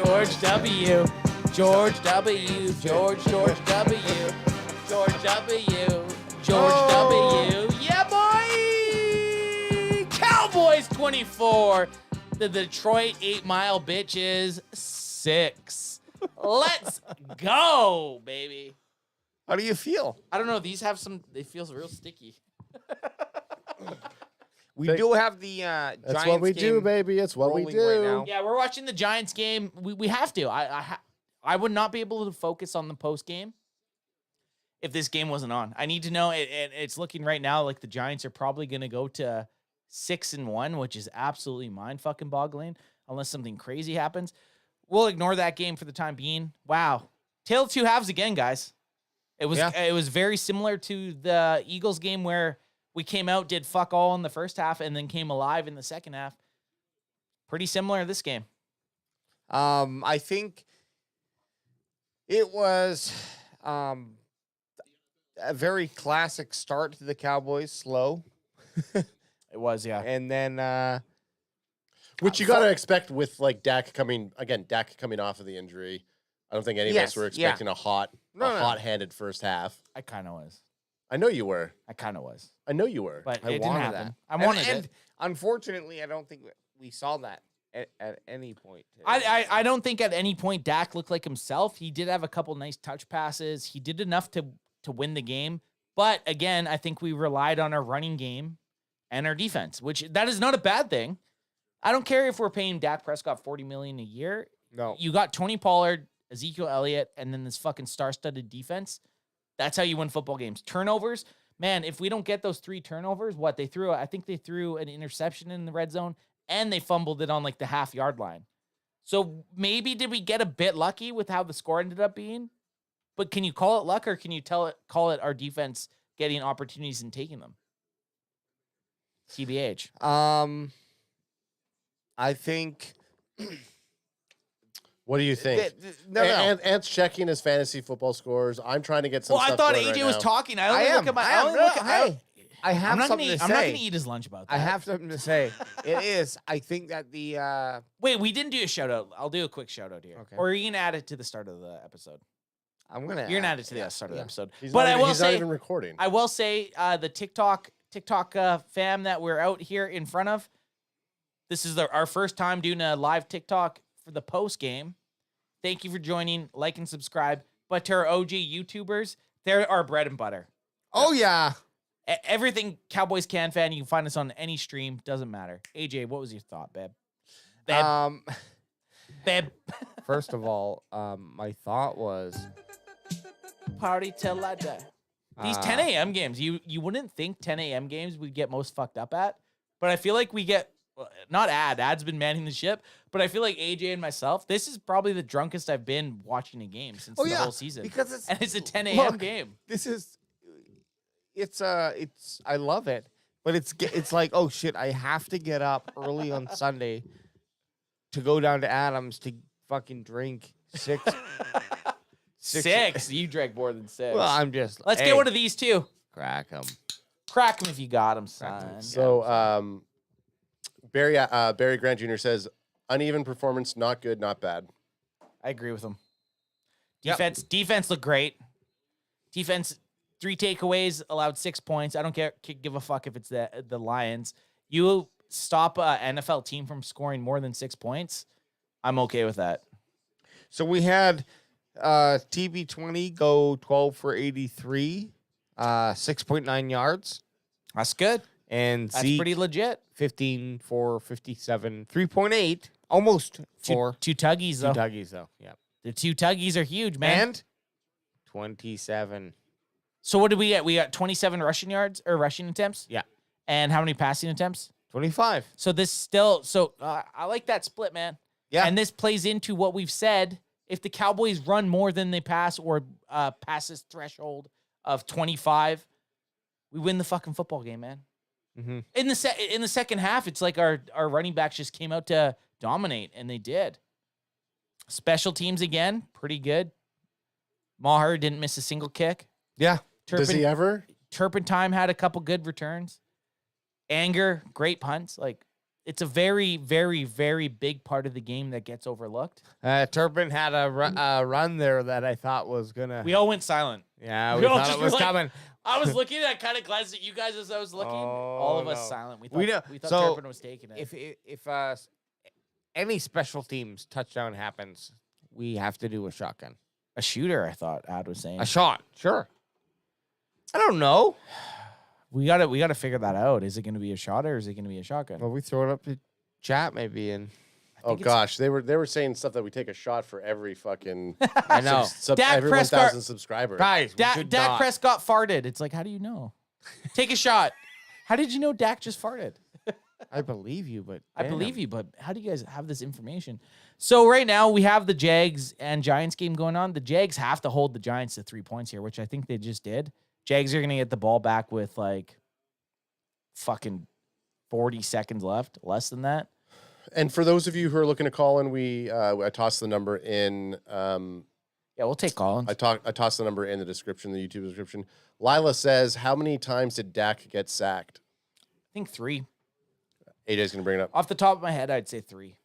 George W. George W. George W. George W. George W. Yeah, boy! Cowboys 24. The Detroit 8 Mile Bitches 6. Let's go, baby. How do you feel? I don't know. These have some. They feel real sticky. We do have the Giants. That's what we do, baby. It's what we do. Right now. Yeah, we're watching the Giants game. We have to. I would not be able to focus on the post game if this game wasn't on. I need to know. It's looking right now like the Giants are probably going to go to 6-1, which is absolutely mind fucking boggling unless something crazy happens. We'll ignore that game for the time being. Wow, tale of two halves again, guys. It was very similar to the Eagles game where we came out, did fuck all in the first half, and then came alive in the second half. Pretty similar to this game. I think it was a very classic start to the Cowboys, slow. It was, yeah. And then which you got to expect with like Dak coming off of the injury. I don't think any of us were expecting a hot-handed first half. I kind of was. I know you were. I kind of was. I know you were. But I it didn't wanted happen. that. I wanted and it. Unfortunately, I don't think we saw that at any point. I don't think at any point Dak looked like himself. He did have a couple nice touch passes. He did enough to win the game. But again, I think we relied on our running game and our defense, which that is not a bad thing. I don't care if we're paying Dak Prescott $40 million a year. No. You got Tony Pollard, Ezekiel Elliott, and then this fucking star-studded defense. That's how you win football games. Turnovers, man, if we don't get those 3 turnovers, I think they threw an interception in the red zone, and they fumbled it on like the half-yard line. So maybe did we get a bit lucky with how the score ended up being? But can you call it luck, or can you call it our defense getting opportunities and taking them? TBH. I think. What do you think? No. Ant's checking his fantasy football scores. I'm trying to get some. Well, I stuff thought going AJ right was now. talking. I am. I have I'm not something gonna to I'm not say. gonna eat his lunch about that. I have something to say. It is. I think that the Wait, we didn't do a shout out. I'll do a quick shout out here. Okay. Or are you gonna add it to the start of the episode? I'm gonna. You're gonna add it to the start of the episode. He's But he's not even recording. I will say the TikTok fam that we're out here in front of. This is our first time doing a live TikTok for the post game. Thank you for joining, like and subscribe. But to our OG YouTubers, they're our bread and butter. Oh yeah. Everything Cowboys Can fan, you can find us on any stream. Doesn't matter. AJ, what was your thought, babe? Babe. First of all, my thought was Party till I die. These 10 a.m. games, you wouldn't think 10 a.m. games we'd get most fucked up at, but I feel like we get, not Ad's been manning the ship, but I feel like AJ and myself, this is probably the drunkest I've been watching a game since the whole season. Because it's a 10 a.m. game. It's I love it, but it's like, oh shit, I have to get up early on Sunday to go down to Adams to fucking drink six. Six. You drank more than 6. Well, I'm just. Let's get one of these too. Crack them. Crack them if you got them, son. So, Barry Grant Jr. says uneven performance, not good, not bad. I agree with him. Yep. Defense looked great. Defense, 3 takeaways, allowed 6 points. I don't give a fuck if it's the Lions. You stop an NFL team from scoring more than 6 points, I'm okay with that. So we had TB20 go 12 for 83, 6.9 yards. That's good. And That's Zeke, pretty legit. 15 for 57, 3.8, almost 4. Two tuggies, though. 2 tuggies, though. Yeah. The 2 tuggies are huge, man. And 27. So what did we get? We got 27 rushing yards or rushing attempts? Yeah. And how many passing attempts? 25. So this still, I like that split, man. Yeah. And this plays into what we've said. If the Cowboys run more than they pass or pass this threshold of 25, we win the fucking football game, man. Mm-hmm. In the second half, it's like our running backs just came out to dominate, and they did. Special teams again, pretty good. Maher didn't miss a single kick. Yeah. Does he ever? Turpentine had a couple good returns. Anger, great punts. Like, it's a very, very, very big part of the game that gets overlooked. Turpin had a run there that I thought was gonna. We all went silent. Yeah, we we all thought just it was were like- coming. I was looking at kind of glanced at you guys as I was looking. All of us no. silent. We We thought, know- we thought so Turpin was taking it. If any special teams touchdown happens, we have to do a shotgun. A shooter, I thought Ad was saying. A shot, sure. I don't know. We gotta figure that out. Is it gonna be a shot or is it gonna be a shotgun? Well, we throw it up to chat maybe, and Oh gosh, they were saying stuff that we take a shot for every fucking I know. Dak every Prescott- 1,000 subscribers. Guys, we should Dak not. Prescott farted. It's like, how do you know? Take a shot. How did you know Dak just farted? I believe you, but I believe you, but how do you guys have this information? So right now we have the Jags and Giants game going on. The Jags have to hold the Giants to 3 points here, which I think they just did. Jags are going to get the ball back with like fucking 40 seconds left, less than that. And for those of you who are looking to call in, I tossed the number in. Yeah, we'll take Collins. I tossed the number in the description, the YouTube description. Lila says, "How many times did Dak get sacked?" I think 3. AJ's gonna bring it up. Off the top of my head, I'd say 3.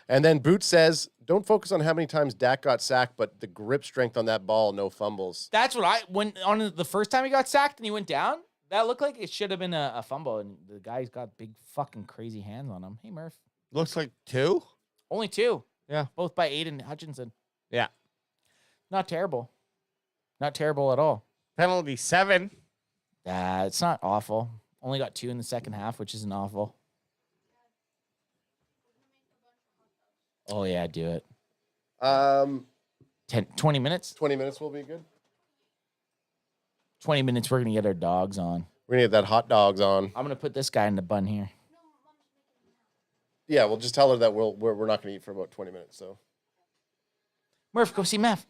And then Boot says, "Don't focus on how many times Dak got sacked, but the grip strength on that ball, no fumbles." That's what when on the first time he got sacked and he went down, that looked like it should have been a fumble, and the guy's got big fucking crazy hands on him. Hey, Murph. Looks like 2. Only 2. Yeah. Both by Aiden Hutchinson. Yeah. Not terrible. Not terrible at all. Penalty 7. It's not awful. Only got 2 in the second half, which isn't awful. Oh, yeah, do it. 20 minutes? 20 minutes will be good. 20 minutes, we're going to get our dogs on. We're gonna get that hot dogs on. I'm going to put this guy in the bun here. Yeah, we'll just tell her that we're not gonna eat for about 20 minutes. So Murph, go see Meth.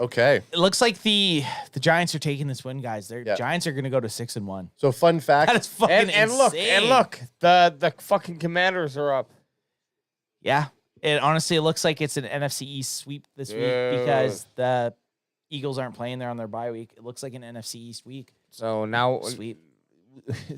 okay. It looks like the Giants are taking this win, guys. Yeah. Giants are going to go to 6-1. So fun fact. That is fucking And insane. look, the fucking Commanders are up. Yeah. It honestly, it looks like it's an NFC East sweep this week because the Eagles aren't playing there on their bye week. It looks like an NFC East week. So now Sweep.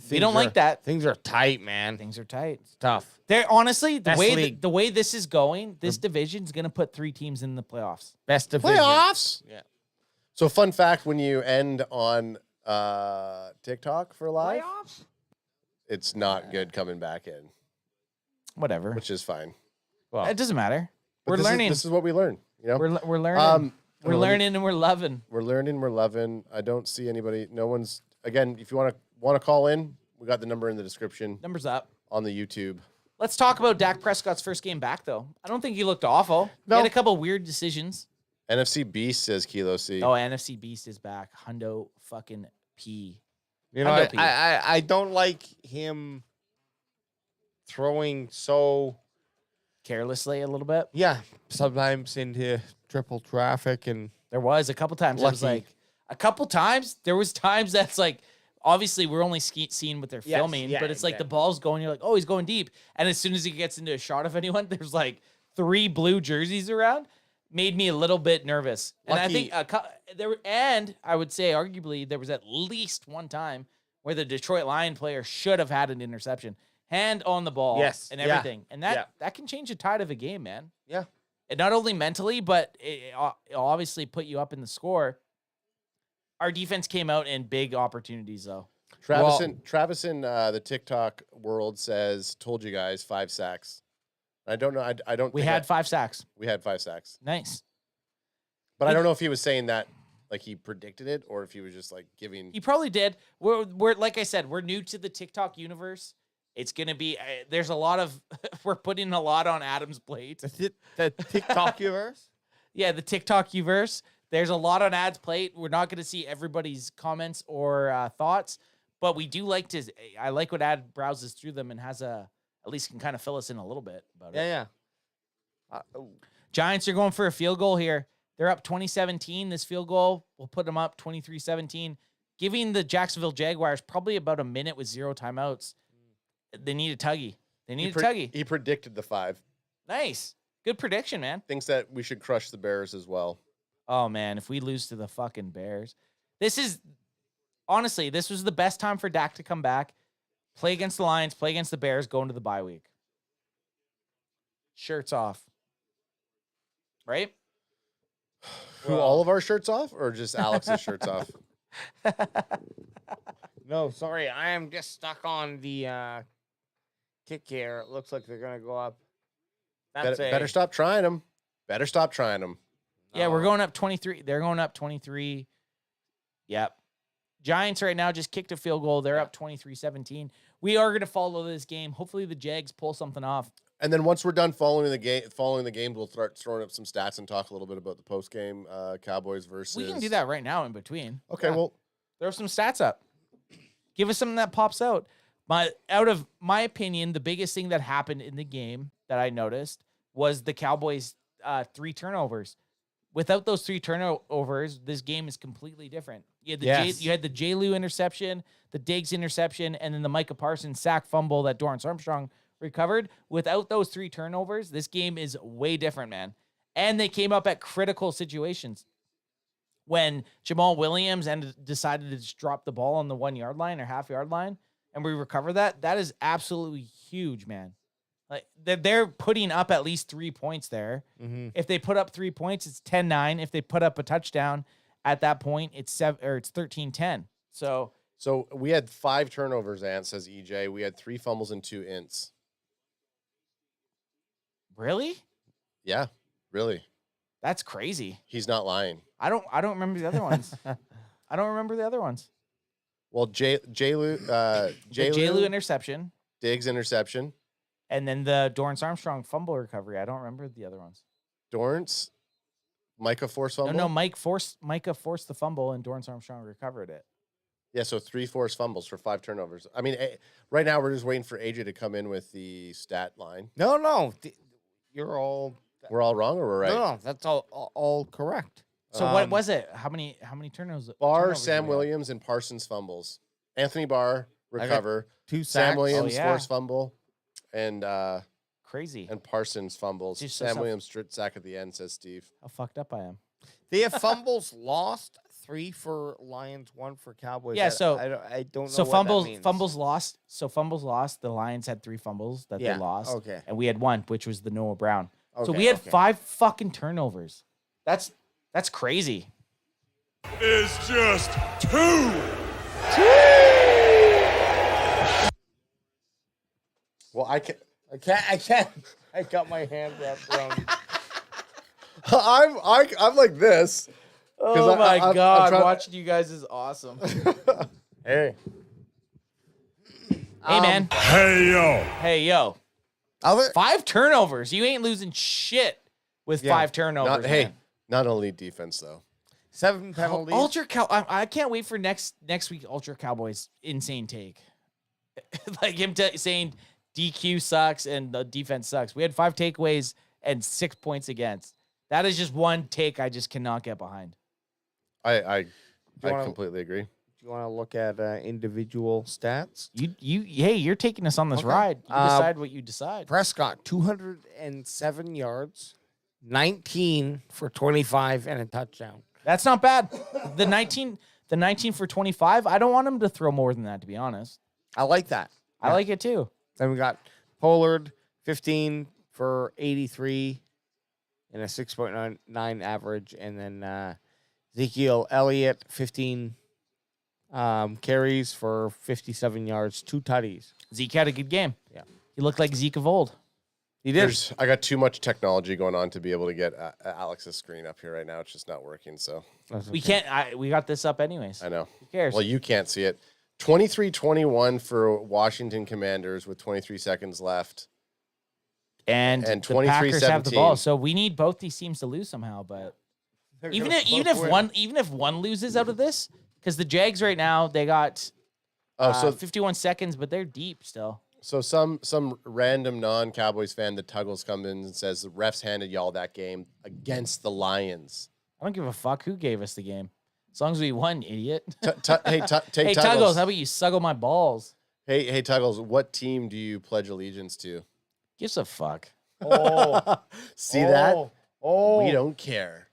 We don't like that. Things are tight, man. Things are tight. It's tough. They're honestly Best league. the way this is going, this division is going to put 3 teams in the playoffs. Best division. Playoffs. Yeah. So fun fact: when you end on TikTok for live, it's not good coming back in, Whatever. which is fine. Well, It doesn't matter. But We're learning. This is what we learn. You know, We're learning. We're learning and we're loving. We're learning. We're loving. I don't see anybody. No one's. Again, if you want to call in, we got the number in the description Numbers up. on the YouTube. Let's talk about Dak Prescott's first game back, though. I don't think he looked awful. No. He had a couple weird decisions. NFC Beast says Kilo C. Oh, NFC Beast is back. Hundo fucking P. you know, Hundo P. I don't like him throwing so Carelessly a little bit. sometimes into triple traffic and There was a couple times. It was Lucky. like a couple times. There was times that's like obviously we're only seeing what they're Yes, filming, yeah, but it's like the exactly. ball's going. You're like, oh, he's going deep, and as soon as he gets into a shot of anyone, there's like 3 blue jerseys around. Made me a little bit nervous, and I Lucky- think and I would say arguably there was at least one time where the Detroit Lion player should have had an interception, hand on the ball, Yes, and yeah, everything, and that can change the tide of a game, man. yeah. And not only mentally, but it'll obviously put you up in the score. Our defense came out in big opportunities, though. Travis in the TikTok world says, "Told you guys 5 sacks." I don't know. I don't. We think had 5 sacks. we had 5 sacks, Nice. but I don't know if he was saying that like he predicted it or if he was just like giving. He probably did. We're like I said, we're new to the TikTok universe. It's gonna be. There's a lot of. We're putting a lot on Adam's plate. The TikTok universe. Yeah, the TikTok universe. There's a lot on Ad's plate. We're not gonna see everybody's comments or thoughts, but we do like to. I like what Ad browses through them and has at least can kind of fill us in a little bit about it. Yeah. Giants are going for a field goal here. They're up 20-17. This field goal will put them up 23-17, giving the Jacksonville Jaguars probably about a minute with 0 timeouts. They need a tuggy. They need a tuggy. He predicted the 5. Nice. Good prediction, man. Thinks that we should crush the Bears as well. Oh, man, if we lose to the fucking Bears. This is honestly, this was the best time for Dak to come back, play against the Lions, play against the Bears, go into the bye week. Shirts off. Right? Who, all of our shirts off or just Alex's shirts off? No, sorry. I am just stuck on the kick here. It looks like they're going to go up. Better stop trying them. Better stop trying them. Yeah, we're going up 23. They're going up 23. Yep. Giants right now just kicked a field goal. They're up 23-17. We are going to follow this game. Hopefully the Jags pull something off. And then once we're done following the game, we'll start throwing up some stats and talk a little bit about the post game Cowboys versus. We can do that right now in between. Okay, well, throw some stats up. Give us something that pops out. Out of my opinion, the biggest thing that happened in the game that I noticed was the Cowboys' 3 turnovers. Without those 3 turnovers, this game is completely different. You had the J-Lou interception, the Diggs interception, and then the Micah Parsons sack fumble that Dorrance Armstrong recovered. Without those 3 turnovers, this game is way different, man. And they came up at critical situations. When Jamal Williams decided to just drop the ball on the 1 yard line or half yard line, and we recover that is absolutely huge, man. Like they're putting up at least 3 points there. Mm-hmm. If they put up 3 points, it's 10-9. If they put up a touchdown at that point, it's 13-10. So we had 5 turnovers, Ant, says EJ. We had 3 fumbles and 2 ints. Really? Yeah, really. That's crazy. He's not lying. I don't remember the other ones. I don't remember the other ones. Well, J-Lou interception. Diggs interception. And then the Dorrance Armstrong fumble recovery. I don't remember the other ones. Dorrance? Micah forced fumble? No, Micah forced the fumble and Dorrance Armstrong recovered it. Yeah, so 3 forced fumbles for 5 turnovers. I mean, right now we're just waiting for AJ to come in with the stat line. No. We're all wrong or we're right? No, that's all correct. So what was it? How many turnovers? Barr, Sam Williams, and Parsons fumbles. Anthony Barr recover. 2 sacks. Sam Williams forced fumble, and crazy. And Parsons fumbles. Just Sam Williams strip sack at the end, says Steve. How fucked up I am. They have fumbles lost, 3 for Lions, 1 for Cowboys. Yeah, I don't know. So what fumbles that means. fumbles lost. So fumbles lost. The Lions had 3 fumbles that they lost. Okay. And we had 1, which was the Noah Brown. So Okay, we had 5 fucking turnovers. That's crazy. Is just 2. Well, I can't. I got my hand wrapped around. I'm like this. Oh my God! trying- Watching you guys is awesome. Hey. Hey man. Hey yo. 5 turnovers. You ain't losing shit with 5 turnovers. Not elite defense though. 7 penalties. I can't wait for next week. Ultra Cowboys insane take, like him saying DQ sucks and the defense sucks. We had 5 takeaways and 6 points against. That is just one take I just cannot get behind. I completely agree. Do you want to look at individual stats? You're taking us on this ride. You decide what you decide. Prescott, 207 yards, 19 for 25 and a touchdown. That's not bad. The 19 for 25. I don't want him to throw more than that, to be honest. I like that. I like it too. Then we got Pollard, 15 for 83 and a 6.9 average. And then Ezekiel Elliott, 15 carries for 57 yards, 2 tutties. Zeke had a good game. Yeah. He looked like Zeke of old. He did. I got too much technology going on to be able to get Alex's screen up here right now. It's just not working. So We can't. We got this up anyways. I know. Who cares? Well, you can't see it. 23-21 for Washington Commanders with 23 seconds left. And the 23-17. Packers have the ball, so we need both these teams to lose somehow. But even if one loses out of this, because the Jags right now they got 51 seconds, but they're deep still. So some random non-Cowboys fan, the Tuggles, comes in and says the refs handed y'all that game against the Lions. I don't give a fuck who gave us the game, as long as we won, idiot. Hey, Tuggles, how about you suggle my balls? Hey, Tuggles, what team do you pledge allegiance to? Gives a fuck. See that? We don't care.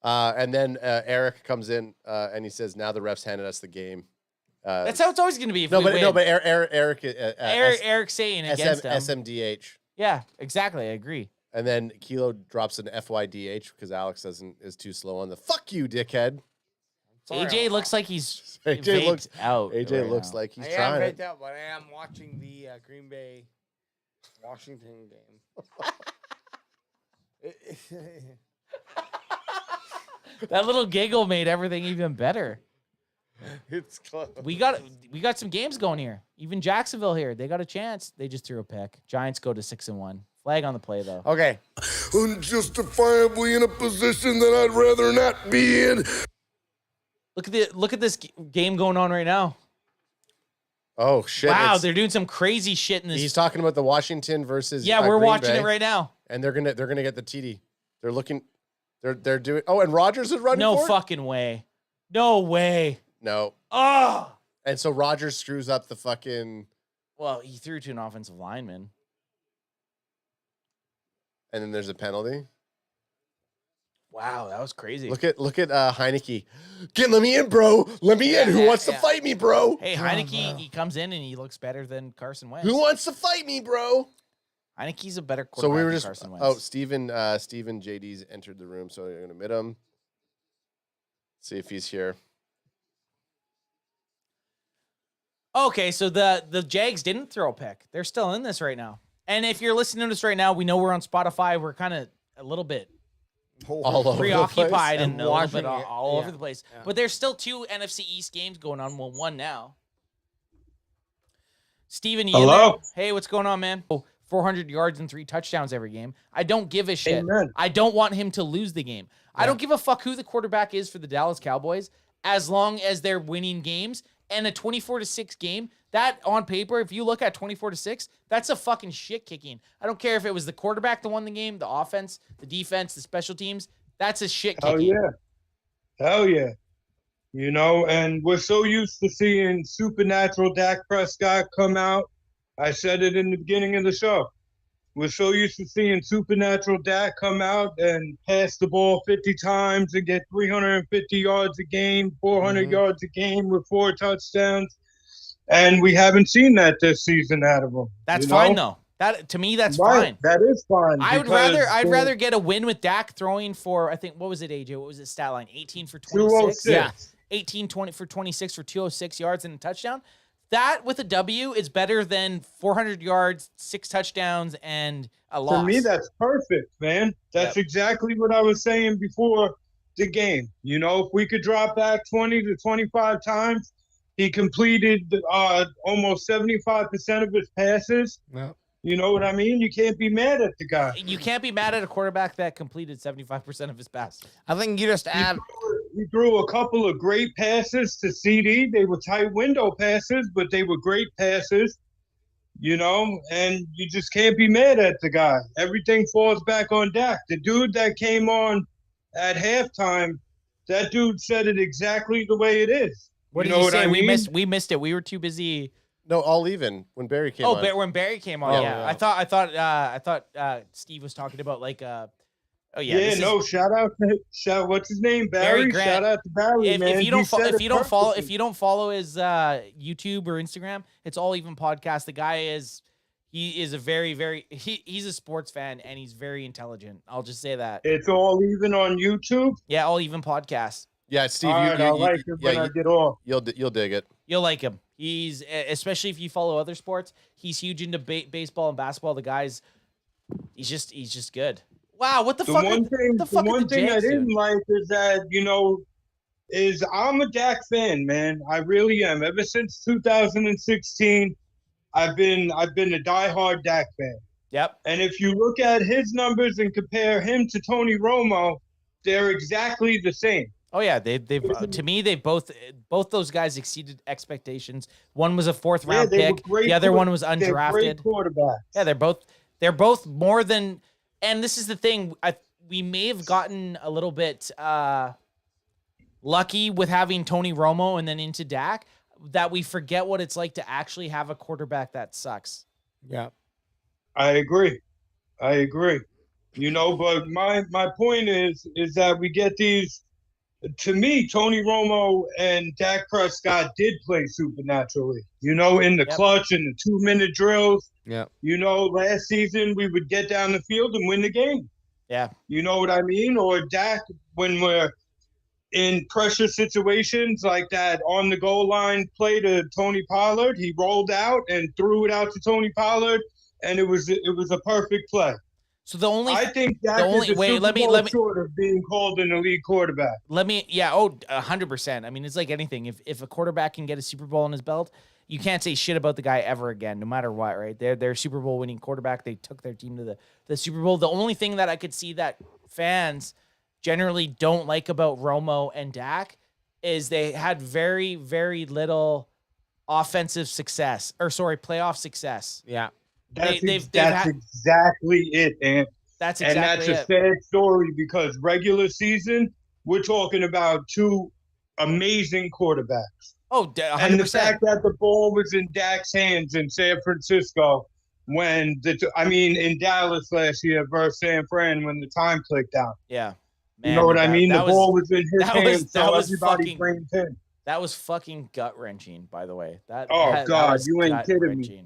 And then Eric comes in and he says, "Now the refs handed us the game." That's how it's always going to be. If no, we but win. no, but Eric saying against him. SMDH. Yeah, exactly. I agree. And then Kilo drops an FYDH because Alex is too slow on the fuck you, dickhead. AJ looks like he's AJ looks out. AJ right looks now. like he's I trying am it. faked out, but I am watching the Green Bay Washington game. That little giggle made everything even better. It's close. We got some games going here. Even Jacksonville here, they got a chance. They just threw a pick. Giants go to 6-1. Flag on the play though. Okay. Unjustifiably in a position that I'd rather not be in. Look at this game going on right now. Oh shit! Wow, they're doing some crazy shit in this. He's talking about the Washington versus. Yeah, we're Green watching Bay, it right now. and they're gonna get the TD. They're looking. They're doing. Oh, and Rodgers is running. No for it? fucking way. No way. No. Oh. And so Rodgers screws up the fucking. Well, he threw to an offensive lineman. And then there's a penalty. Wow, that was crazy. Look at Heineke. Let me in, bro. Let me in. Who wants to fight me, bro? Hey, Heineke, he comes in and he looks better than Carson Wentz. Who wants to fight me, bro? Heineke's a better So quarterback we were than just. Carson Wentz. Oh, Steven JD's entered the room, so you're gonna meet him. See if he's here. Okay, so the Jags didn't throw a pick. They're still in this right now. And if you're listening to this right now, we know we're on Spotify. We're kind of a little bit All over preoccupied the place. and a little bit watching it. all over Yeah. the place. Yeah. But there's still 2 NFC East games going on. Well, one now. Steven, you in Hello? there? Hey, what's going on, man? 400 yards and 3 touchdowns every game. I don't give a shit. Amen. I don't want him to lose the game. I don't give a fuck who the quarterback is for the Dallas Cowboys as long as they're winning games. And a 24-6 game, that on paper, if you look at 24-6, that's a fucking shit kicking. I don't care if it was the quarterback that won the game, the offense, the defense, the special teams. That's a shit kicking. Hell yeah. Hell yeah. You know, and we're so used to seeing supernatural Dak Prescott come out. I said it in the beginning of the show. We're so used to seeing supernatural Dak come out and pass the ball 50 times and get 350 yards a game, 400 yards a game with 4 touchdowns. And we haven't seen that this season out of him. That's you fine, know? though. That to me, that's Right. fine. That is fine. I'd rather get a win with Dak throwing for, I think, what was it, AJ? What was his stat line? 18 for 26? 206. Yeah. 18 20 for 26 for 206 yards and a touchdown. That with a W is better than 400 yards, 6 touchdowns, and a loss. For me, that's perfect, man. That's exactly what I was saying before the game. You know, if we could drop back 20 to 25 times, he completed almost 75% of his passes. Yeah. You know what I mean? You can't be mad at the guy. You can't be mad at a quarterback that completed 75% of his passes. I think you just add. He threw a couple of great passes to CD. They were tight window passes, but they were great passes. You know, and you just can't be mad at the guy. Everything falls back on Dak. The dude that came on at halftime, that dude said it exactly the way it is. What You did know you what say? I We mean? missed it. We were too busy. No, all even when Barry came on. When Barry came on, Oh, yeah. yeah. I thought Steve was talking about like oh yeah. this is- Shout out to what's his name? Barry. Grant. Shout out to Barry, man. If you don't follow perfectly. his YouTube or Instagram, it's All Even Podcast. The guy is a very he's a sports fan and he's very intelligent. I'll just say that. It's All Even on YouTube. Yeah, All Even Podcast. Yeah, Steve. All right, I like it when I get off. You'll dig it. You'll like him. He's especially if you follow other sports. He's huge into baseball and basketball. The guy's he's just good. Wow, what the fuck? The one thing I didn't like is that, you know, is I'm a Dak fan, man. I really am. Ever since 2016, I've been a diehard Dak fan. Yep. And if you look at his numbers and compare him to Tony Romo, they're exactly the same. Oh yeah, they've to me they both those guys exceeded expectations. One was a 4th round they were pick. great The other one was They're great undrafted. quarterbacks. Yeah, they're both more than. And this is the thing. We may have gotten a little bit lucky with having Tony Romo and then into Dak that we forget what it's like to actually have a quarterback that sucks. Yeah. I agree. But my point is that we get these. To me, Tony Romo and Dak Prescott did play supernaturally. In the clutch and the 2-minute drills. Yeah. Last season we would get down the field and win the game. Yeah. You know what I mean? Or Dak, when we're in pressure situations like that on the goal line play to Tony Pollard, he rolled out and threw it out to Tony Pollard, and it was a perfect play. So I think Dak is a Super Bowl short of being called an elite quarterback. 100%. I mean, it's like anything. If a quarterback can get a Super Bowl in his belt, you can't say shit about the guy ever again, no matter what, right? They're Super Bowl winning quarterback. They took their team to the Super Bowl. The only thing that I could see that fans generally don't like about Romo and Dak is they had very, very little offensive success, playoff success. Yeah. That's exactly it, and that's exactly a sad story because regular season, we're talking about two amazing quarterbacks. Oh, 100%. And the fact that the ball was in Dak's hands in San Francisco in Dallas last year versus San Fran when the time clicked out. Yeah. Man, you know what I mean? The ball was in his hands, so everybody blamed him. That was fucking gut-wrenching, by the way. God, you ain't kidding me.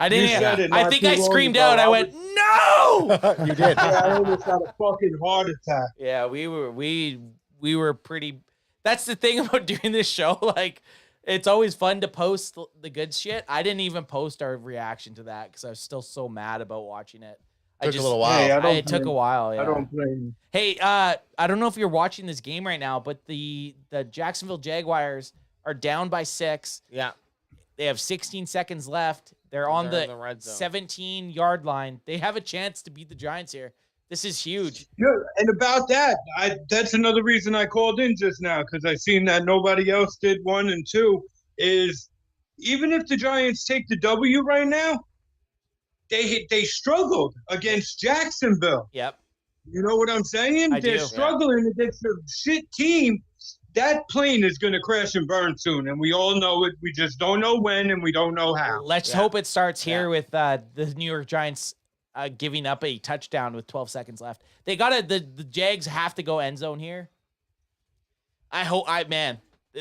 I didn't. I think I screamed out. I went, "No!" You did. I almost had a fucking heart attack. Yeah, we were pretty. That's the thing about doing this show. Like, it's always fun to post the good shit. I didn't even post our reaction to that because I was still so mad about watching it. Took a little while. It took a while. Yeah. I don't blame you. Hey, I don't know if you're watching this game right now, but the Jacksonville Jaguars are down by 6. Yeah. They have 16 seconds left. They're on the 17-yard line. They have a chance to beat the Giants here. This is huge. Yeah, and about that, that's another reason I called in just now, because I seen that nobody else did 1 and 2, is even if the Giants take the W right now, they struggled against Jacksonville. Yep. You know what I'm saying? They're struggling against a shit team. That plane is going to crash and burn soon, and we all know it. We just don't know when, and we don't know how. Let's hope it starts here with the New York Giants giving up a touchdown with 12 seconds left. They got the Jags have to go end zone here.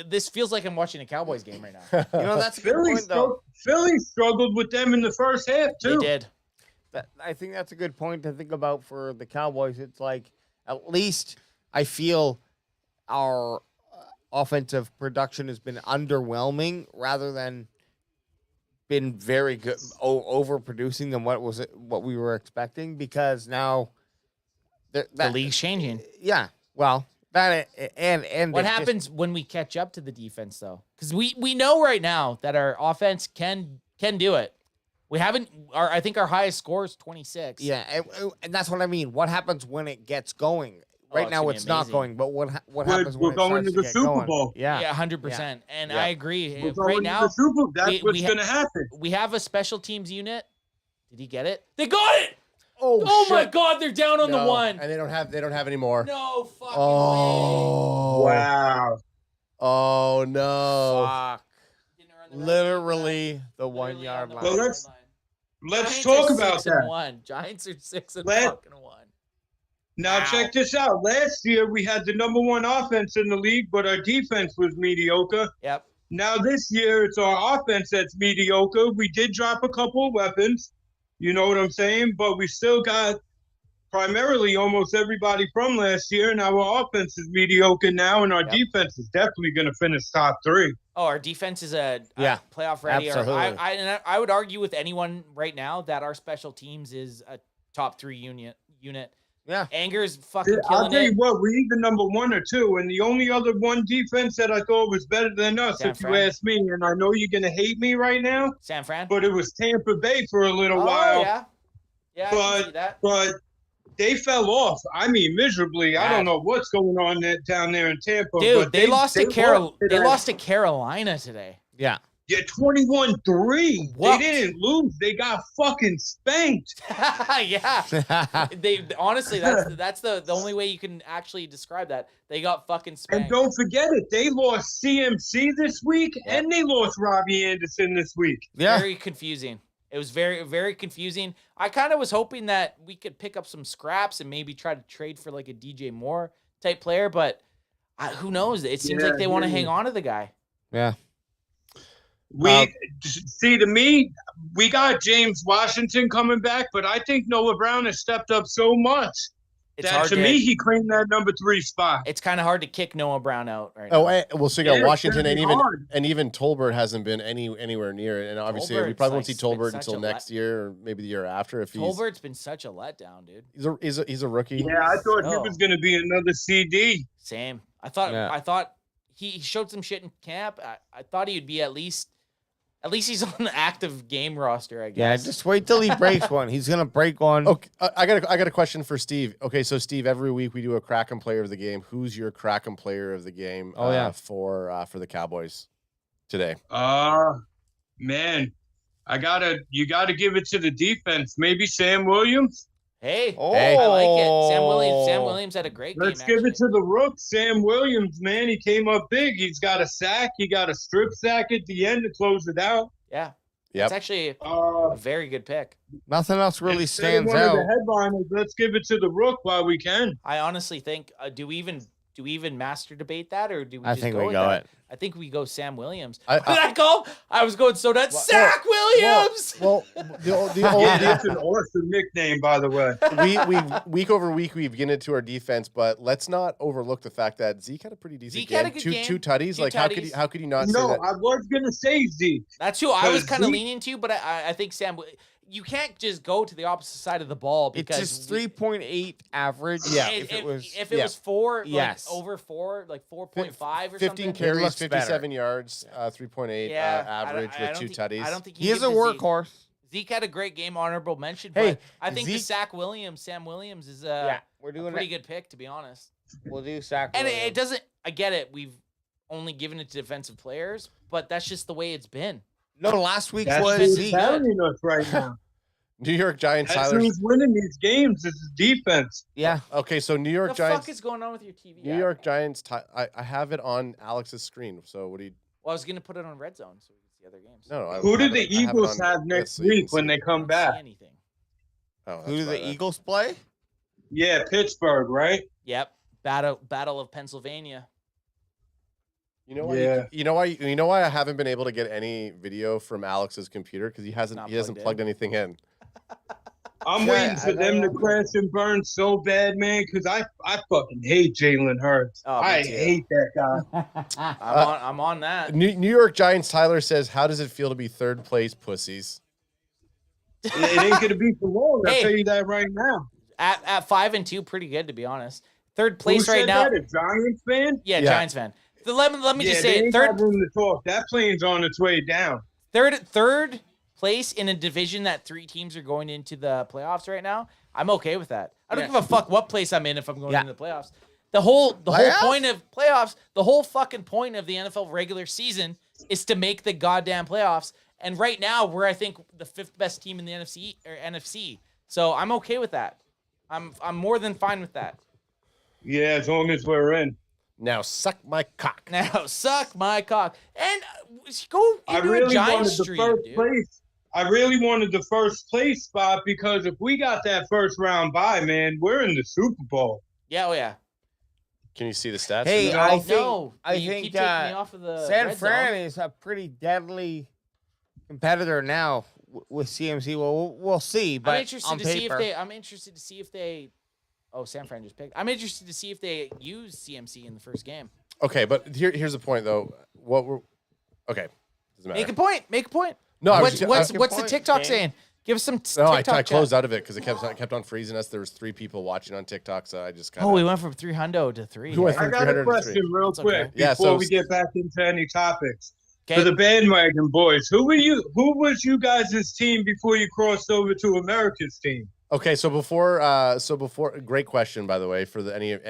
This feels like I'm watching a Cowboys game right now. That's a good point, though. Philly struggled with them in the first half, too. They did. I think that's a good point to think about for the Cowboys. It's like, at least I feel our offensive production has been underwhelming rather than been very good, overproducing than what we were expecting, because now the league's changing. Yeah, well, that and what happens when we catch up to the defense, though? Because we know right now that our offense can do it. We haven't. I think our highest score is 26. Yeah, and that's what I mean. What happens when it gets going? Right now it's not going, but what happens when we're going to the Super Bowl? Yeah, 100%. And I agree. We're right now, to the Super Bowl. That's what's going to happen. We have a special teams unit. Did he get it? They got it. Oh my God! They're down on the 1. And they don't have any more. No fucking way. Wow. Oh no. Fuck. Literally the 1 yard line. Well, let's talk about that. Giants are 6 and fucking 1. Now, check this out. Last year, we had the number 1 offense in the league, but our defense was mediocre. Yep. Now, this year, it's our offense that's mediocre. We did drop a couple of weapons. You know what I'm saying? But we still got primarily almost everybody from last year, and our offense is mediocre now, and our defense is definitely going to finish top 3. Oh, our defense is a playoff ready. Absolutely. I would argue with anyone right now that our special teams is a top 3 unit. Yeah. Anger's fucking killing I'll tell you what, we're either number 1 or 2, and the only other one defense that I thought was better than us, if you ask me, and I know you're going to hate me right now. San Fran? But it was Tampa Bay for a little while. Yeah. Yeah, I can see that. But they fell off. I mean, miserably. I don't know what's going on down there in Tampa. Dude, but they lost to Carolina today. Yeah. Yeah, 21-3. They didn't lose. They got fucking spanked. Yeah. They honestly, that's the only way you can actually describe that. They got fucking spanked. And don't forget it. They lost CMC this week, and they lost Robbie Anderson this week. Yeah. Very confusing. It was very, very confusing. I kind of was hoping that we could pick up some scraps and maybe try to trade for like a DJ Moore type player, but who knows? It seems like they want to hang on to the guy. Yeah. We see, to me, we got James Washington coming back, but I think Noah Brown has stepped up so much that to me he claimed that number 3 spot. It's kind of hard to kick Noah Brown out right now. Well, so you got Washington and even Tolbert hasn't been anywhere near it, and obviously we probably won't see Tolbert until next year or maybe the year after. If Tolbert's been such a letdown, dude. He's a rookie. Yeah, I thought he was going to be another CD. Same. I thought he showed some shit in camp. I thought he would be at least he's on the active game roster, I guess. Yeah, just wait till he breaks one. He's gonna break one. Okay, I got a question for Steve. Okay, so Steve, every week we do a Kraken player of the game. Who's your Kraken player of the game? For the Cowboys today. Man, you gotta give it to the defense. Maybe Sam Williams. Hey, I like it. Sam Williams had a great game. Let's give it to the rook, Sam Williams, man. He came up big. He's got a sack. He got a strip sack at the end to close it out. Yeah. It's actually a very good pick. Nothing else really stands one out. Of the headliners, let's give it to the rook while we can. I honestly think, do we even master debate that, or do we just go with that? I think we go Sam Williams. I was going so nuts. Zach Williams. Well, that's an awesome nickname, by the way. We week over week we've given it to our defense, but let's not overlook the fact that Zeke had a pretty decent game. Had a good game. Two tutties. How could you not say that? I was gonna say Zeke. That's who I was kind of leaning to, but I think Sam. You can't just go to the opposite side of the ball because it's just 3.8 average. Yeah, if it was 4, yes, like over 4, like 4.5 or 15 something. carries, 57 yards, 3.8 average with 2 tutties. I don't think he is a workhorse. Zeke had a great game, honorable mention. But I think the Sam Williams is we're doing pretty good pick, to be honest. We'll do Zach. And it doesn't. I get it. We've only given it to defensive players, but that's just the way it's been. No, last week was Zeke. Right now. New York Giants. That's who's winning these games. It's defense. Yeah. Okay, so New York Giants. What the fuck is going on with your TV? New York Giants. I have it on Alex's screen. So what do you? Well, I was gonna put it on Red Zone so we can see other games. No. Who do the Eagles have next week when they come back? Anything. Who do the Eagles play? Yeah, Pittsburgh, right? Yep. Battle of Pennsylvania. You know why? Yeah. You know why I haven't been able to get any video from Alex's computer because he hasn't plugged anything in. I'm waiting for them to crash and burn so bad, man, because I fucking hate Jalen Hurts. I hate that guy. I'm on that. New York Giants Tyler says, "How does it feel to be third place, pussies?" It ain't gonna be for long. I'll tell you that right now. At 5-2, pretty good to be honed. Third place right now. That, a Giants fan? Yeah, Giants fan. Let me just say it. Third room to talk. That plane's on its way down. Third place in a division that 3 teams are going into the playoffs right now. I'm okay with that. I don't give a fuck what place I'm in if I'm going into the playoffs. The whole point of playoffs, the whole fucking point of the NFL regular season is to make the goddamn playoffs. And right now we're, I think, the 5th best team in the NFC. So I'm okay with that. I'm more than fine with that. Yeah, as long as we're in. Now suck my cock. And go into a Giants stream, dude. I really wanted the first place spot because if we got that first round bye, man, we're in the Super Bowl. Yeah, Can you see the stats? Hey, I think the San Fran is a pretty deadly competitor now with CMC. Well, we'll see. But I'm interested to see if they. Oh, San Fran just picked. I'm interested to see if they use CMC in the first game. Okay, but here's the point though. Doesn't matter. Make a point. No, what's the TikTok saying? Give us some TikTok. I closed out of it because it kept on freezing us. There was 3 people watching on TikTok, so I just we went from 300 to 3. I got a question real quick before we get back into any topics. Okay. For the bandwagon boys, who was you guys' team before you crossed over to America's team? Okay, so before, great question by the way for any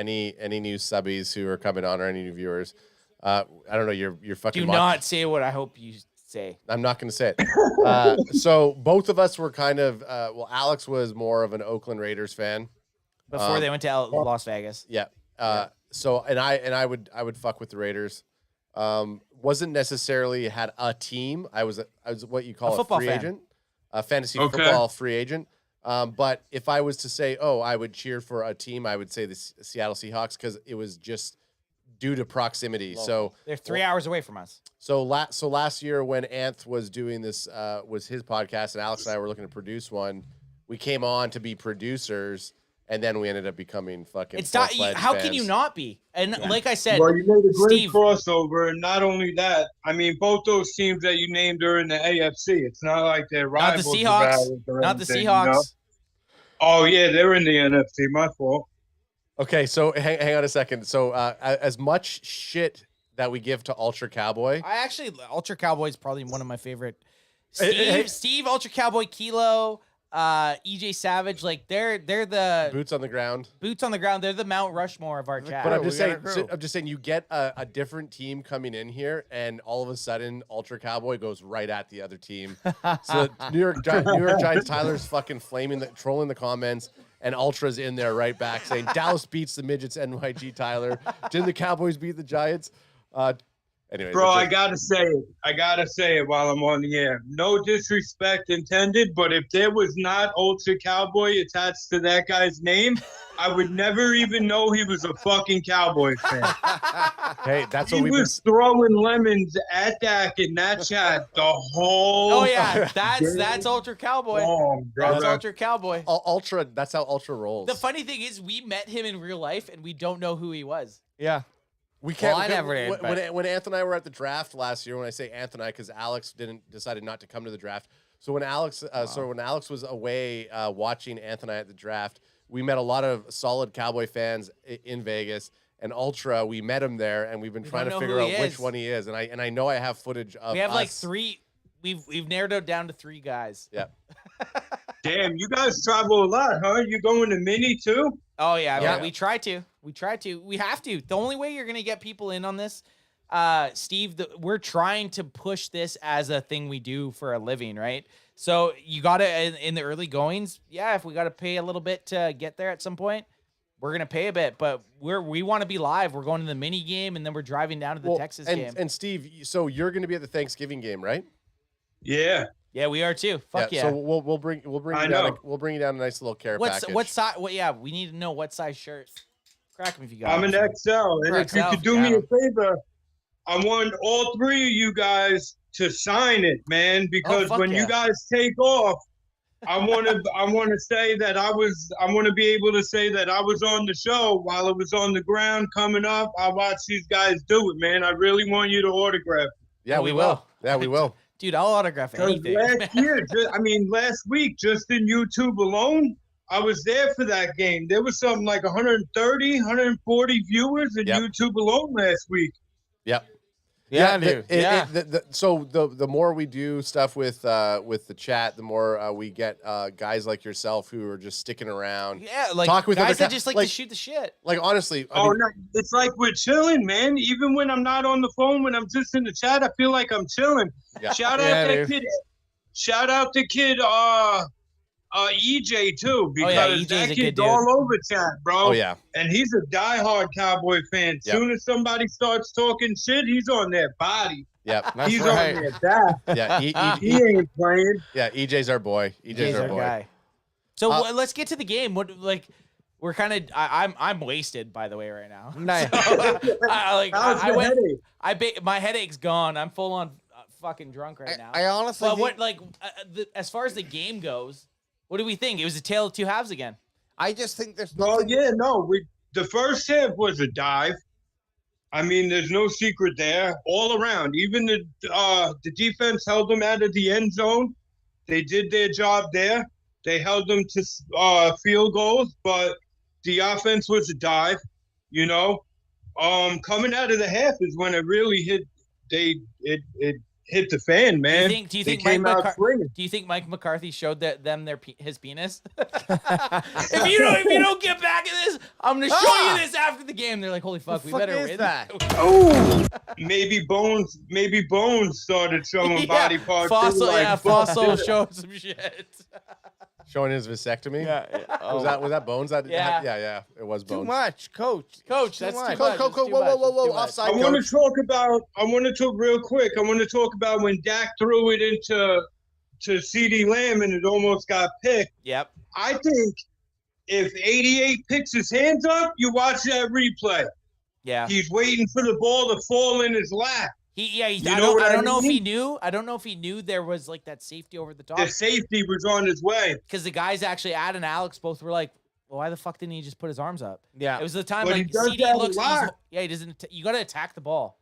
new subbies who are coming on or any new viewers. I don't know. You're fucking. Do not say what I hope you say. I'm not going to say it. So both of us were kind of. Alex was more of an Oakland Raiders fan before they went to Las Vegas. Yeah. So I would fuck with the Raiders. Wasn't necessarily had a team. I was what you call a free agent. fantasy football free agent. But if I was to say, I would cheer for a team, I would say the Seattle Seahawks because it was just due to proximity. Local. So they're 3 hours away from us. So last year when Anth was doing this, was his podcast, and Alex and I were looking to produce one, we came on to be producers, and then we ended up becoming fucking. It's not. How can you not be? And like I said, well, you made a great Steve, crossover, and not only that, I mean, both those teams that you named are in the AFC. It's not like they're rivals. Not the Seahawks. Not the Seahawks. You know? Oh yeah, they're in the NFC. My fault. Okay, so hang on a second. So as much shit that we give to Ultra Cowboy, Ultra Cowboy is probably one of my favorite. Steve, Ultra Cowboy, Kilo, EJ Savage, like they're the boots on the ground. They're the Mount Rushmore of our chat. But I'm just saying, you get a different team coming in here, and all of a sudden, Ultra Cowboy goes right at the other team. So New York Giants, Tyler's fucking trolling the comments, and Ultra's in there right back saying Dallas beats the midgets. NYG Tyler, didn't the Cowboys beat the Giants? Anyway, bro, I gotta say it while I'm on the air. No disrespect intended, but if there was not Ultra Cowboy attached to that guy's name, I would never even know he was a fucking Cowboys fan. Hey, that's he what was throwing lemons at Dak in that chat the whole. Oh yeah, that's Ultra Cowboy. That's Ultra Cowboy. Ultra. That's how Ultra rolls. The funny thing is, we met him in real life, and we don't know who he was. Yeah. We can't. Well, I never did, when Anthony and I were at the draft last year, when I say Anthony, because Alex decided not to come to the draft. So when Alex, when Alex was away watching Anthony at the draft, we met a lot of solid Cowboy fans in Vegas. And Ultra, we met him there, and we've been trying to figure out which one he is. And I know I have footage of. We have like three. We've narrowed it down to 3 guys. Yeah. Damn, you guys travel a lot, huh? You going to Mini too? Oh yeah. We try to. We have to. The only way you're gonna get people in on this, Steve, we're trying to push this as a thing we do for a living, right? So you gotta in the early goings, if we gotta pay a little bit to get there at some point, we're gonna pay a bit. But we want to be live. We're going to the mini game, and then we're driving down to the Texas game. And Steve, so you're gonna be at the Thanksgiving game, right? Yeah. Yeah, we are too. Fuck yeah. So we'll bring you down. We'll bring you down a nice little care package. What size? We need to know what size shirt. Crack them if you got. I'm an XL, and if you could do me a favor, I want all 3 of you guys to sign it, man. Because when you guys take off, I want to say that I want to be able to say that I was on the show while it was on the ground coming up. I watched these guys do it, man. I really want you to autograph it. Yeah, we will. Yeah, we will. Dude, I'll autograph anything. Last week, just in YouTube alone, I was there for that game. There was something like 130, 140 viewers in YouTube alone last week. Yep. Yeah, dude. So the more we do stuff with the chat, the more we get guys like yourself who are just sticking around. Yeah, like talk with guys that just like to shoot the shit. Like honestly, no, it's like we're chilling, man. Even when I'm not on the phone, when I'm just in the chat, I feel like I'm chilling. Yeah. Shout out that kid. Shout out the kid. EJ too, because that kid's all over chat, bro. Oh yeah, and he's a diehard Cowboy fan. Yep. Soon as somebody starts talking shit, he's on their body. Yep, he's on their back. Yeah, he ain't playing. Yeah, EJ's our boy. EJ's our boy. Guy. So let's get to the game. We're kind of. I'm wasted, by the way, right now. Nice. My headache's gone. I'm full on fucking drunk right now. I honestly. But as far as the game goes. What do we think? It was a tale of 2 halves again. I just think there's nothing. The first half was a dive. I mean, there's no secret there. All around, even the defense held them out of the end zone. They did their job there. They held them to field goals, but the offense was a dive. You know, coming out of the half is when it really hit. It hit the fan, man. Do you think Mike McCarthy showed them his penis? if you don't get back at this, I'm gonna show you this after the game. They're like, holy fuck, we better win. That? Oh, maybe Bones started showing body parts. Fossil showed some shit. Showing his vasectomy. Yeah. Was that Bones? Yeah. It was Bones. Too much, Coach. That's too much. much. Whoa! Offside. I want to talk about real quick. I want to talk about when Dak threw it into to CD Lamb and it almost got picked. Yep. I think if 88 picks his hands up, you watch that replay. Yeah. He's waiting for the ball to fall in his lap. I don't know if he knew. I don't know if he knew there was like that safety over the top. The safety was on his way. Because the guys actually, Ad and Alex both were like, well, why the fuck didn't he just put his arms up? Yeah. It was the time But he like does CD that a looks. lot. Yeah, he doesn't. You got to attack the ball.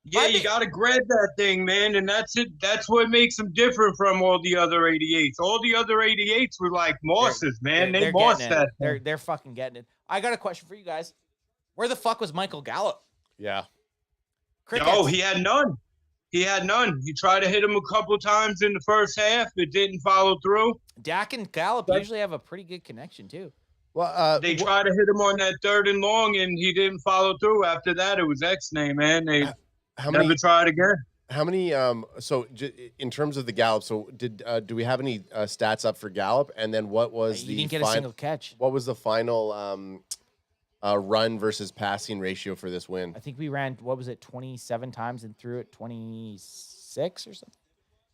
Yeah, you got to grab that thing, man, and that's it. That's what makes him different from all the other 88s. All the other 88s were like mosses, man. They mossed that. They're fucking getting it. I got a question for you guys. Where the fuck was Michael Gallup? Yeah. Crickets. Oh, he had none. He had none. He tried to hit him a couple times in the first half. It didn't follow through. Dak and Gallup usually have a pretty good connection too. Well, They tried to hit him on that 3rd and long, and he didn't follow through. After that, it was X-Nay, man. They never tried again. How many? So in terms of the Gallup, so do we have any stats up for Gallup? And then what was He didn't get a single catch. What was the final run versus passing ratio for this win? I think we ran 27 times and threw it 26 or something.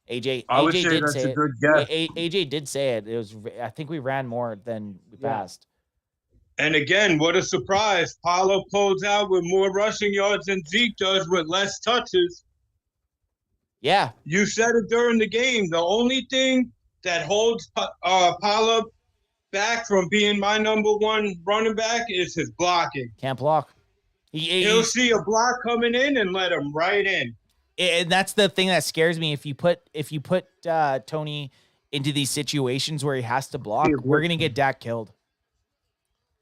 I would AJ say did that's say a it. good guess. AJ did say it. It was. I think we ran more than we passed. And again, what a surprise. Paulo pulls out with more rushing yards than Zeke does with less touches. Yeah. You said it during the game. The only thing that holds Paulo back from being my number one running back is his blocking. Can't block. He'll see a block coming in and let him right in. And that's the thing that scares me. If you put Tony into these situations where he has to block, we're gonna get Dak killed.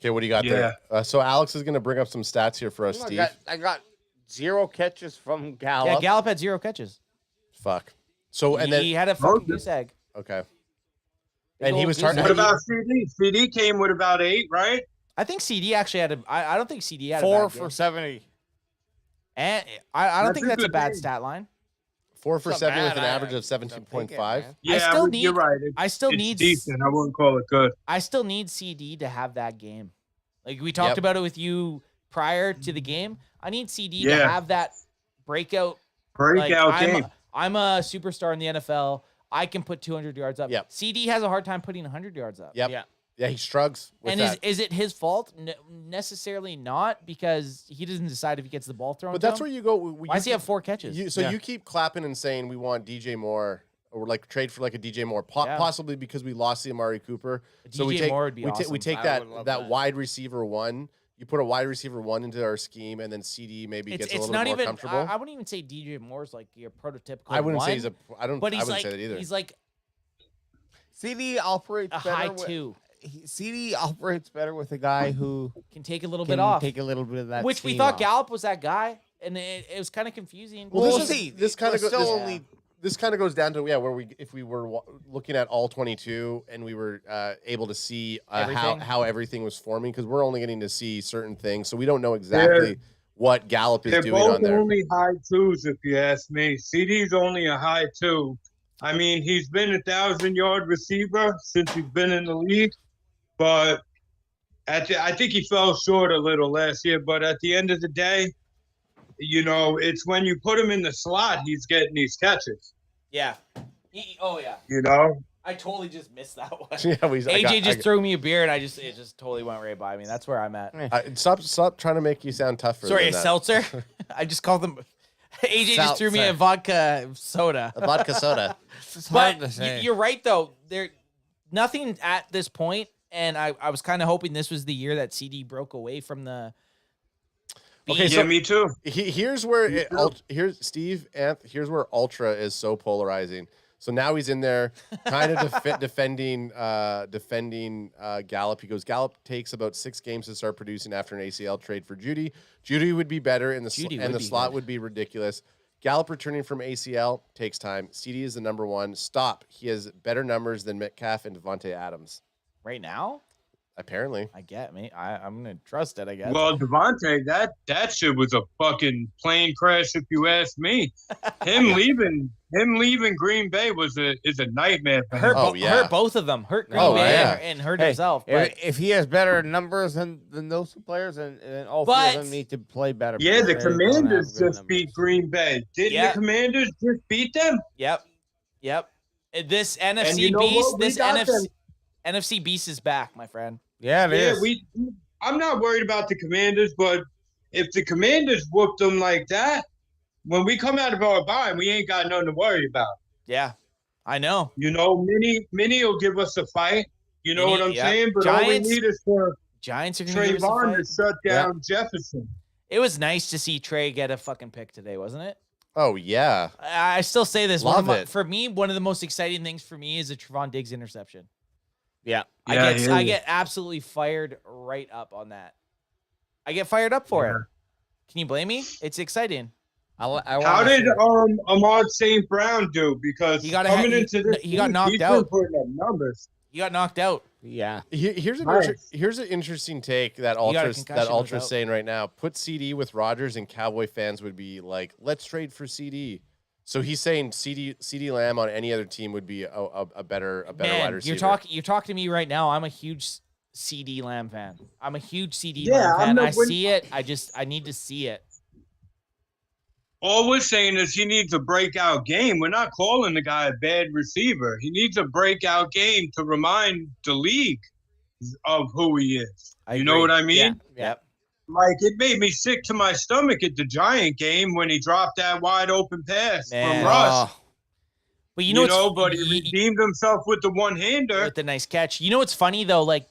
Okay, what do you got there? So Alex is going to bring up some stats here for us, Steve. I got 0 catches from Gallup. Yeah, Gallup had 0 catches. Fuck. So and he had a fucking goose egg. Okay. And he was What about CD? CD came with about 8, right? I think CD actually had I don't think CD had 4 a bad for game. 70. And I don't think a that's a good bad game. stat line. 4 for It's 7 not with an bad. average of 17.5. Yeah, need- you're right. I still it's need decent. I wouldn't call it good. I still need CD to have that game. Like we talked Yep. about it with you prior to the game. I need CD to Yeah. have that breakout. Breakout like, game. I'm a superstar in the NFL. I can put 200 yards up. Yep. CD has a hard time putting 100 yards up. Yep. Yeah, he struggles with And that. is it his fault? Necessarily not, because he doesn't decide if he gets the ball thrown. But to that's him. where you go. Why does he have 4 catches? You keep clapping and saying we want DJ Moore or like trade for like a DJ Moore, Yeah. possibly because we lost the Amari Cooper. So we DJ take Moore would be we awesome. take I that would love that that. wide receiver 1. You put a wide receiver 1 into our scheme, and then CD maybe gets a it's little not bit more even. comfortable. I wouldn't even say DJ Moore's like your prototypical. I wouldn't say one, he's a. I don't. But I he's wouldn't like say that either. he's like CD operates a better high with, 2. CD operates better with a guy who Can take a little can bit off. take a little bit of that. Which we steam thought off. Gallup was that guy, and it was kind of confusing. Well, We'll see. this kind of We're goes. still This, only this kind of goes down to where if we were looking at all 22 and we were able to see Everything? how everything was forming, because we're only getting to see certain things, so we don't know exactly what Gallup is They're doing both on there. only high 2s, if you ask me. CD's only a high 2. I mean, he's been 1,000-yard receiver since he's been in the league, but I think he fell short a little last year. But at the end of the day, it's when you put him in the slot, he's getting these catches. Yeah. Oh yeah. I totally just missed that one. Yeah, AJ just threw me a beer, and it just totally went right by me. That's where I'm at. Stop trying to make you sound tougher. Sorry, a than that. seltzer. I just called them. AJ just threw me a Seltzer. vodka soda. A vodka soda. It's hard to But say. you're right though. There, nothing at this point, and I was kind of hoping this was the year that CD broke away from the. Okay, Yeah, so me too. here's where here's Steve. Here's where Ultra is so polarizing. So now he's in there, kind of defending Gallup. He goes, Gallup takes about 6 games to start producing after an ACL trade for Judy. Judy would be better, and the slot would be ridiculous. Gallup returning from ACL takes time. CD is the number 1. Stop. He has better numbers than Metcalf and Devontae Adams. Right now, Apparently. I get me. I'm gonna trust it. I guess. Well, Devontae, that shit was a fucking plane crash, if you ask me. Him leaving Green Bay is a nightmare for him. hurt both of them. Hurt Green Bay and hurt himself. But if he has better numbers than those 2 players, then all 3 of them need to play better. Yeah, the because they don't have Commanders good just beat numbers. Green Bay. Didn't the Commanders just beat them? Yep. This And NFC you know beast, what? We this got them. NFC beast is back, my friend. Yeah, it is. I'm not worried about the Commanders, but if the Commanders whoop them like that, when we come out of our bye, we ain't got nothing to worry about. Yeah, I know. You know, Mini will give us a fight. You know Mini, what I'm yeah. saying? But Giants- all we need is for Giants are going to give us a Trayvon fight. to shut down Jefferson. It was nice to see Trey get a fucking pick today, wasn't it? Oh yeah. I still say this. Love it. For me, one of the most exciting things for me is a Trevon Diggs interception. Yeah. I get absolutely fired right up on that. I get fired up for it. Can you blame me? It's exciting. How did Ahmad St. Brown do? Because He got into this he got week, knocked he's out. been putting up numbers. He got knocked out. Yeah. Here's an interesting take that got a Ultra's concussion without- saying right now. Put CD with Rodgers, and Cowboy fans would be like, let's trade for CD. So he's saying CD Lamb on any other team would be a better wide Man, receiver. you're talking to me right now. I'm a huge CD Lamb fan. I'm a huge CD Yeah, Lamb fan. I see it. I need to see it. All we're saying is he needs a breakout game. We're not calling the guy a bad receiver. He needs a breakout game to remind the league of who he is. I You know agree. what I mean? Yeah. Yep. Like, it made me sick to my stomach at the Giant game when he dropped that wide open pass Man. from Russ. But You know, but he redeemed himself with the one-hander. with the nice catch. You know what's funny though? Like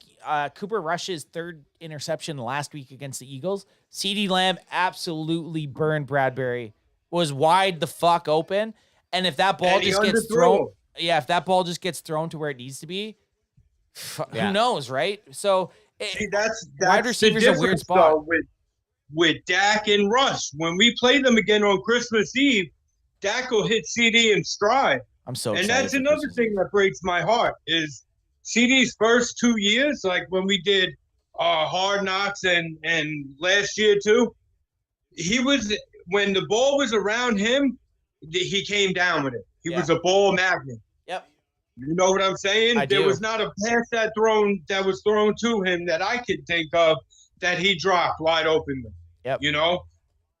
Cooper Rush's third interception last week against the Eagles. CD Lamb absolutely burned Bradbury. Was wide the fuck open, and if that ball And he just gets underthrew thrown, him. if that ball just gets thrown to where it needs to be, Yeah. who knows, right? So See, that's wide the receiver's a weird difference, spot. though, with Dak and Russ. When we play them again on Christmas Eve, Dak will hit CD in stride. I'm so And excited that's for another Christmas thing Eve. that breaks my heart is CD's first 2 years, like when we did Hard Knocks and last year too, he was, when the ball was around him, he came down with it. He was a ball magnet. Yep. You know what I'm saying? I There do. was not a pass that was thrown to him that I could think of that he dropped wide openly. Yep. You know,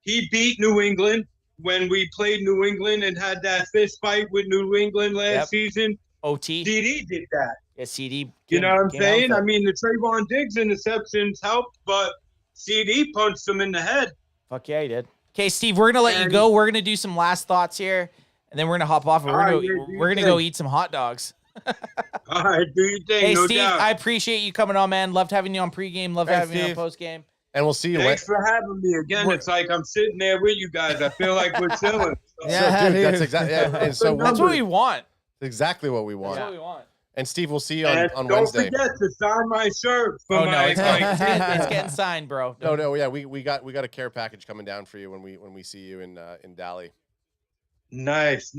he beat New England when we played New England and had that fist fight with New England last season. OT. CD did that. Yeah, CD. You know what I'm came out saying? with I it. mean, the Trayvon Diggs interceptions helped, but CD punched him in the head. Fuck yeah, he did. Okay, Steve, we're gonna let you go. We're gonna do some last thoughts here, and then we're gonna hop off and we're gonna go eat some hot dogs. All right, do your thing. Hey, no Steve, doubt. I appreciate you coming on, man. Loved having you on pregame. Loved Thanks, having you on Steve. postgame. And we'll see you. Thanks for having me again. It's like I'm sitting there with you guys. I feel like we're chilling. Yeah, dude, that's dude. exactly. Yeah, and so That's what we want. exactly what we That's want. what we want. And Steve, we'll see you And on don't Wednesday. forget to sign my shirt for Oh no, my. it's getting signed, bro. No, yeah, we got a care package coming down for you when we see you in Dali. Nice.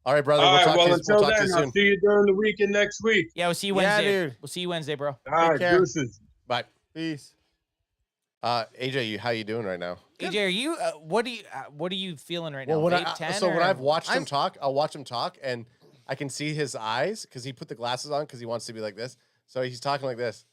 All right, brother. All We'll right. talk Well, to you until soon. then, I'll see you during the weekend next week. Yeah, we'll see you Yeah, Wednesday. dude. We'll see you Wednesday, bro. All right. care. Deuces. Bye. Peace. AJ, how you doing right now? AJ, are you? What are you feeling right now? Well, when Vape 10 when or- I've watched him talk, I'll watch him talk, and I can see his eyes because he put the glasses on because he wants to be like this. So he's talking like this.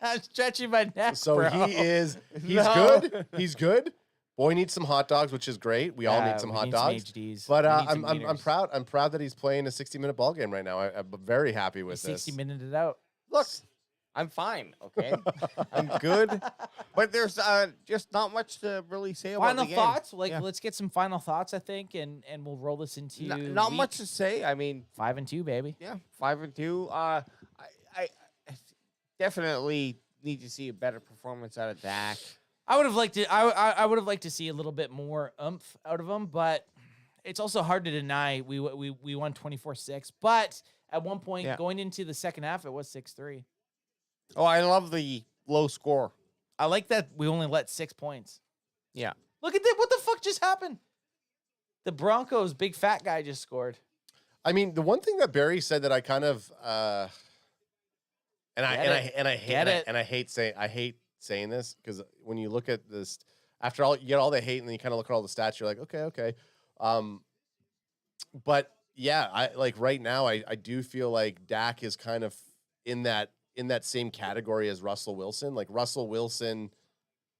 I'm stretching my neck, So bro. he's No. good. He's good. Boy needs some hot dogs, which is great. We all Yeah, need some we hot need some dogs. HDs. But We need some I'm wieners. proud. I'm proud that he's playing a 60-minute ball game right now. I'm very happy with He's this. 60 minutes it out. Look, I'm fine. Okay, I'm good. But there's just not much to really say about Final the game. thoughts? Yeah. Let's get some final thoughts, I think, and we'll roll this into Not week much to say. I mean, 5-2, baby. yeah, 5-2. I definitely need to see a better performance out of Dak. I would have liked to. I would have liked to see a little bit more oomph out of him, but it's also hard to deny we won 24-6. But at one point, Yeah. going into the second half, it was 6-3. Oh, I love the low score. I like that we only let 6 points. Yeah. Look at that! What the fuck just happened? The Broncos big fat guy just scored. I mean, the one thing that Barry said that I kind of I hate saying this because when you look at this, after all, you get all the hate and then you kind of look at all the stats, you're like, okay. But yeah, I like right now, I do feel like Dak is kind of in that same category as Russell Wilson. Like Russell Wilson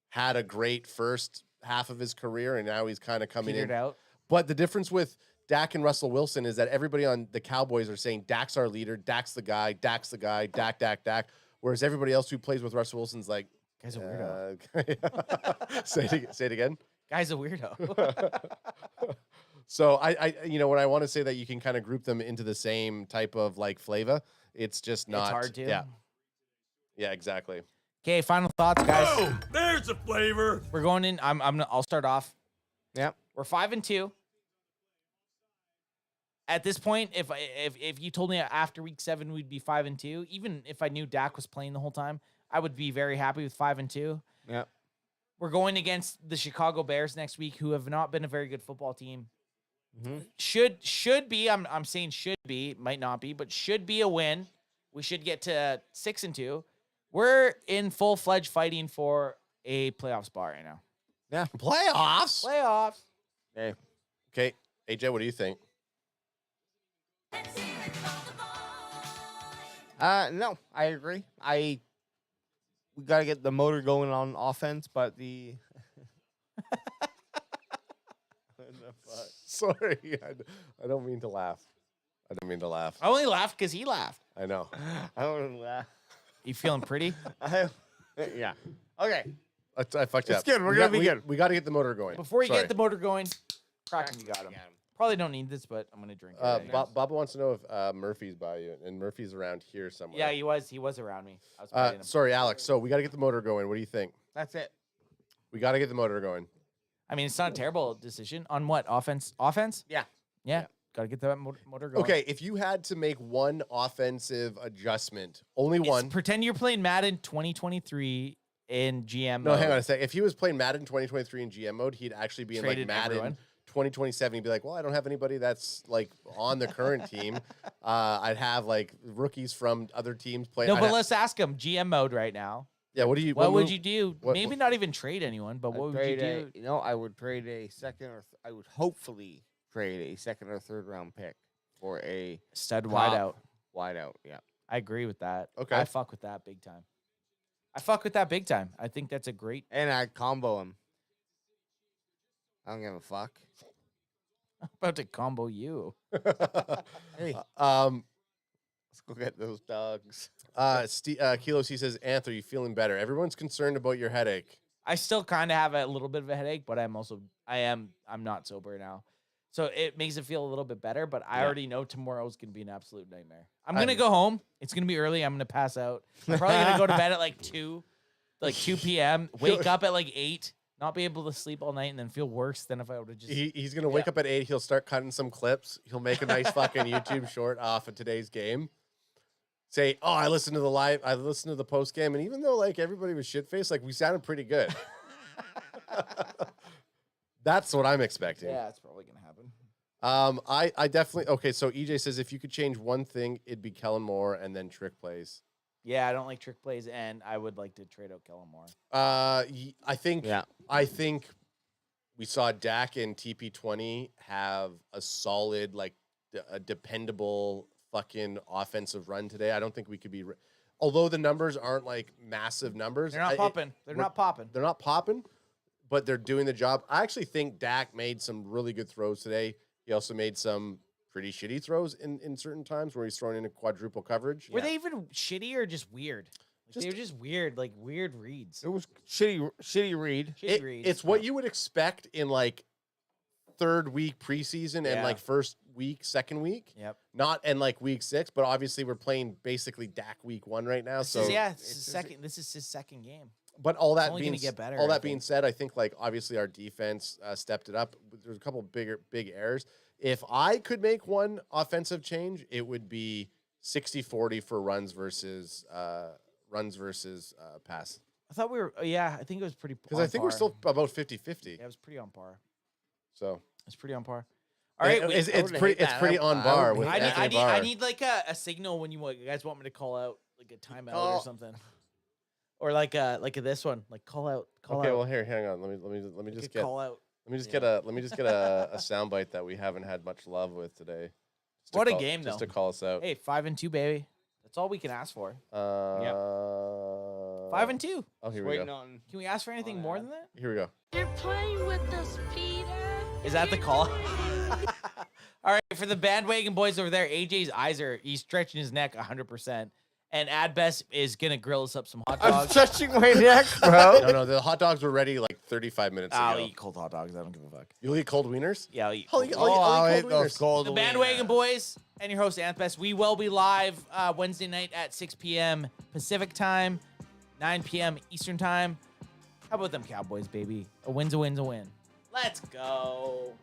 had a great first half of his career and now he's kind of coming Petered in. out. But the difference with Dak and Russell Wilson is that everybody on the Cowboys are saying Dak's our leader, Dak's the guy, Dak, Dak. Whereas everybody else who plays with Russell Wilson's like, Guy's a weirdo. say it again. Guy's a weirdo. So I when I want to say that you can kind of group them into the same type of like flavor, it's just not It's hard to. Yeah, exactly. Okay, final thoughts, guys. Oh, there's a flavor. We're going in. I'll start off. Yeah. We're 5-2. At this point, if you told me after week 7 we'd be 5-2, even if I knew Dak was playing the whole time, I would be very happy with 5-2. Yeah. We're going against the Chicago Bears next week, who have not been a very good football team. Mm-hmm. Should be. I'm saying should be, might not be, but should be a win. We should get to 6-2. We're in full-fledged fighting for a playoff spot right now. Yeah. Playoffs. Playoffs. Okay, AJ, what do you think? No, I agree. We got to get the motor going on offense, but the Sorry, I don't mean to laugh. I I only laughed because he laughed. I know. I don't laugh. You feeling pretty? Yeah. Okay. I fucked It's up. good. We're gonna be good. We got to get the motor going. Before you Sorry. get the motor going, Kraken, you got him. Probably don't need this, but I'm gonna drink it. right now. Bob wants to know if Murphy's by you, and Murphy's around here somewhere. Yeah, he was around me. I was playing him. Sorry, Alex. So we got to get the motor going. What do you think? That's it. We got to get the motor going. I mean, it's not a terrible decision on what offense. Offense? Yeah. Yeah. Got to get that motor going. Okay, if you had to make one offensive adjustment, only one. Pretend you're playing Madden 2023 in GM. No, mode. hang on a sec. If he was playing Madden 2023 in GM mode, he'd actually be in like Traded Madden everyone. 2027. He'd be like, well, I don't have anybody that's like on the current team. I'd have like rookies from other teams playing. No, but let's ask him GM mode right now. Yeah, what do you? What would move- you do? what- Maybe not even trade anyone, but what would you do? I would trade a second I would hopefully trade a second or third round pick for a Stud top wideout. wideout. Yeah. I agree with that. Okay. I fuck with that big time. I think that's a great. And I'd combo him. I don't give a fuck. I'm about to combo you. Hey, um, let's go get those dogs. Kilo C says, Anth, are you feeling better? Everyone's concerned about your headache. I still kind of have a little bit of a headache, but I'm not sober now. So it makes it feel a little bit better, but I already know tomorrow's going to be an absolute nightmare. I'm going to go home. It's going to be early. I'm going to pass out. I'm probably going to go to bed at like 2 p.m., wake up at like 8, not be able to sleep all night, and then feel worse than if I would have just... He's going to wake up at 8. He'll start cutting some clips. He'll make a nice fucking YouTube short off of today's game. Say, oh, I listened to the post game, and even though like everybody was shit-faced, like we sounded pretty good. That's what I'm expecting. Yeah, it's probably going to happen. I definitely... Okay, so EJ says if you could change one thing, it'd be Kellen Moore and then trick plays. Yeah, I don't like trick plays, and I would like to trade out Kellen Moore. I think we saw Dak and TP20 have a solid, like, a dependable fucking offensive run today. I don't think we could be... Although the numbers aren't, like, massive numbers. They're not popping. They're not popping, but they're doing the job. I actually think Dak made some really good throws today. He also made some pretty shitty throws in certain times where he's throwing in a quadruple coverage. Were they even shitty or just weird? They were just weird, like weird reads. It was shitty read. Shitty reads. It's what you would expect in like third week preseason and like first week, second week. Yep. Not in like week 6, but obviously we're playing basically Dak week 1 right now. This is his second game. But all that only being gonna get better, all I that being said, I think like obviously our defense stepped it up. There's a couple big errors. If I could make one offensive change, it would be 60-40 for runs versus pass. I thought we were. I think it was pretty. Because I think we're still about 50-50. Yeah, it was pretty on par. So It's pretty on par. All right, it's pretty on bar with Anthony Barr. I need like a signal when you guys want me to call out like a timeout or something, or like this one, like call out. Okay, well here, hang on. Let me just get call out. let me just get a soundbite that we haven't had much love with today. What a game, just though. to call us out. Hey, 5-2, baby. That's all we can ask for. 5-2. Oh, here we go. Can we ask for anything more than that? Here we go. You're playing with us, Peter. Is that the call? All right, for the bandwagon boys over there, AJ's eyes he's stretching his neck 100%. And Adbest is going to grill us up some hot I'm dogs. stretching my neck, bro. No, the hot dogs were ready like 35 minutes I'll ago. eat cold hot dogs. I don't give a fuck. You'll eat cold wieners? Yeah, I'll eat I'll cold eat- dogs. I'll eat eat cold those wieners. cold The wieners. bandwagon boys and your host Adbest. We will be live Wednesday night at 6 p.m. Pacific time, 9 p.m. Eastern time. How about them Cowboys, baby? A win's a win's a win. Let's go.